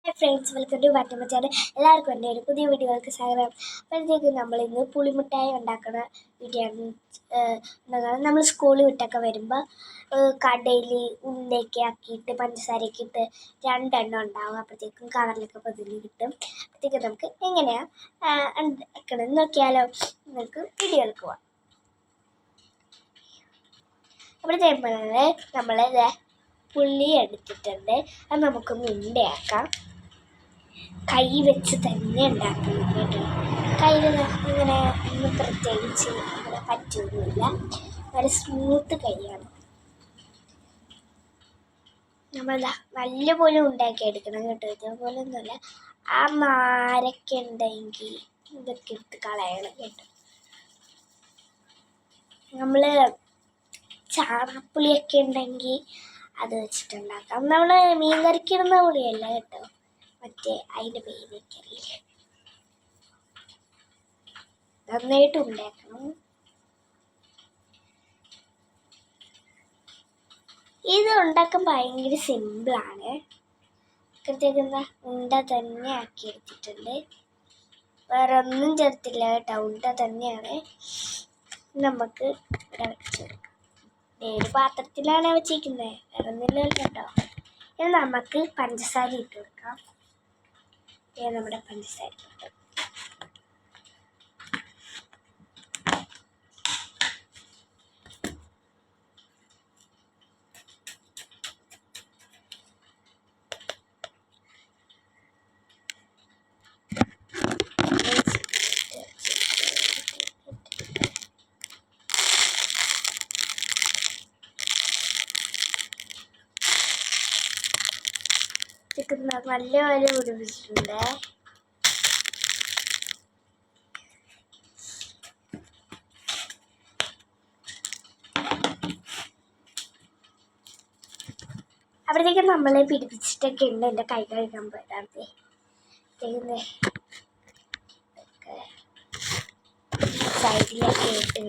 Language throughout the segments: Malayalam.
ഫ്രണ്ട്സ്, വെൽക്കം ടു വാറ്റമ്മ ചാനൽ. എല്ലാവർക്കും എൻ്റെ ഒരു പുതിയ വീഡിയോകൾക്ക് സ്വാഗതം. അപ്പോഴത്തേക്ക് നമ്മളിന്ന് പുളിമിഠായി ഉണ്ടാക്കുന്ന വീഡിയോ ആണ്. നമ്മൾ സ്കൂളിൽ വിട്ടൊക്കെ വരുമ്പോൾ കടയിൽ ഉണ്ടയൊക്കെ ആക്കിയിട്ട് പഞ്ചസാരയൊക്കെ ഇട്ട് 2 എണ്ണം ഉണ്ടാവും. അപ്പോഴത്തേക്കും കവറിലൊക്കെ പൊതിഞ്ഞ് കിട്ടും. അപ്പോഴത്തേക്ക് നമുക്ക് എങ്ങനെയാണ് ഉണ്ടാക്കണമെന്ന് നോക്കിയാലോ. നമുക്ക് വീഡിയോയിലേക്ക് പോവാം. അപ്പോഴത്തേക്ക് നമ്മൾ പുളി എടുത്തിട്ടുണ്ട്. അത് നമുക്ക് ഉണ്ടയാക്കാം. കൈ വെച്ച് തന്നെ ഉണ്ടാക്കണം കേട്ടോ. കയ്യിൽ ഇങ്ങനെ ഒന്നും പ്രത്യേകിച്ച് അങ്ങനെ പറ്റുന്നില്ല. നല്ല സ്മൂത്ത് കൈയാണ്. നമ്മൾ നല്ലപോലെ ഉണ്ടാക്കി എടുക്കണം കേട്ടോ. ഇതേപോലെ ഒന്നുമല്ല. ആ നാരൊക്കെ ഉണ്ടെങ്കിൽ ഇതൊക്കെ എടുത്ത് കളയണം കേട്ടോ. നമ്മൾ ചാണകപ്പുളിയൊക്കെ ഉണ്ടെങ്കിൽ അത് വെച്ചിട്ടുണ്ടാക്കാം. നമ്മൾ മീൻ കറിക്കിടുന്ന പുളിയല്ല കേട്ടോ, മറ്റേ അതിൻ്റെ പേരൊക്കെയറിയില്ല. നന്നായിട്ട് ഉണ്ടാക്കണം. ഇത് ഉണ്ടാക്കാൻ ഭയങ്കര സിമ്പിളാണ്. അപ്പോഴത്തേക്ക് ഉണ്ട തന്നെ ആക്കി എടുത്തിട്ടുണ്ട്. വേറെ ഒന്നും ചേർത്തില്ല കേട്ടോ, ഉണ്ട തന്നെയാണ്. നമുക്ക് ഇവിടെ വെച്ച് ഒരു പാത്രത്തിലാണ് വെച്ചിരിക്കുന്നത്, വേറെ ഒന്നുമില്ല കേട്ടോ. ഇനി നമുക്ക് പഞ്ചസാര ഇട്ട് കൊടുക്കാം. നമ്മുടെ പഞ്ചസാര ഇട്ട് നല്ലപോലെ ഉരുവിച്ചിട്ടുണ്ട്. അപ്പോഴത്തേക്കും നമ്മളെ പിടിപ്പിച്ചിട്ടൊക്കെ ഉണ്ട്. എൻ്റെ കൈ കഴുകാൻ പോയതാണേ. സൈഡിലൊക്കെ ഇട്ട്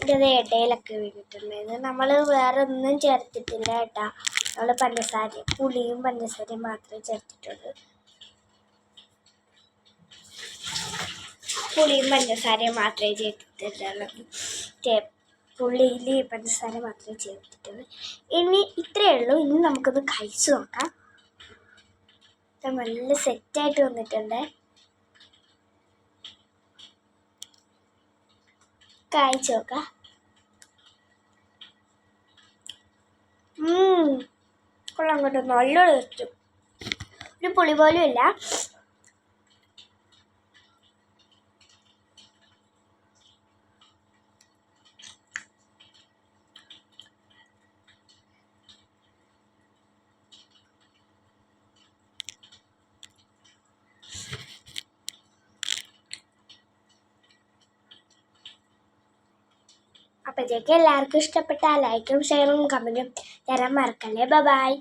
ഇതിൻ്റെ ഇടയിലൊക്കെ വീണിട്ടുണ്ടായിരുന്നു. നമ്മൾ വേറെ ഒന്നും ചേർത്തിട്ടില്ല കേട്ടോ. നമ്മൾ പുളിയും പഞ്ചസാരയും മാത്രമേ ചേർത്തിട്ടുള്ളൂ. പുളിയും പഞ്ചസാരയും മാത്രമേ ചേർത്തിട്ടുള്ളൂ. പുളിയിൽ പഞ്ചസാര മാത്രമേ ചേർത്തിട്ടുള്ളൂ. ഇനി ഇത്രയേ ഉള്ളൂ. ഇനി നമുക്കൊന്ന് കഴിച്ചു നോക്കാം. നല്ല സെറ്റായിട്ട് വന്നിട്ടുണ്ട്. കഴിച്ചു നോക്കാം. കൊള്ളാം കേട്ടോ, നല്ല ടേസ്റ്റ്. ഒരു പുളി പോലും ഇല്ല. അപ്പോഴത്തേക്ക് എല്ലാവർക്കും ഇഷ്ടപ്പെട്ട ലൈക്കും ഷെയറും കമൻറ്റും തരാൻ മറക്കല്ലേ. ബൈ.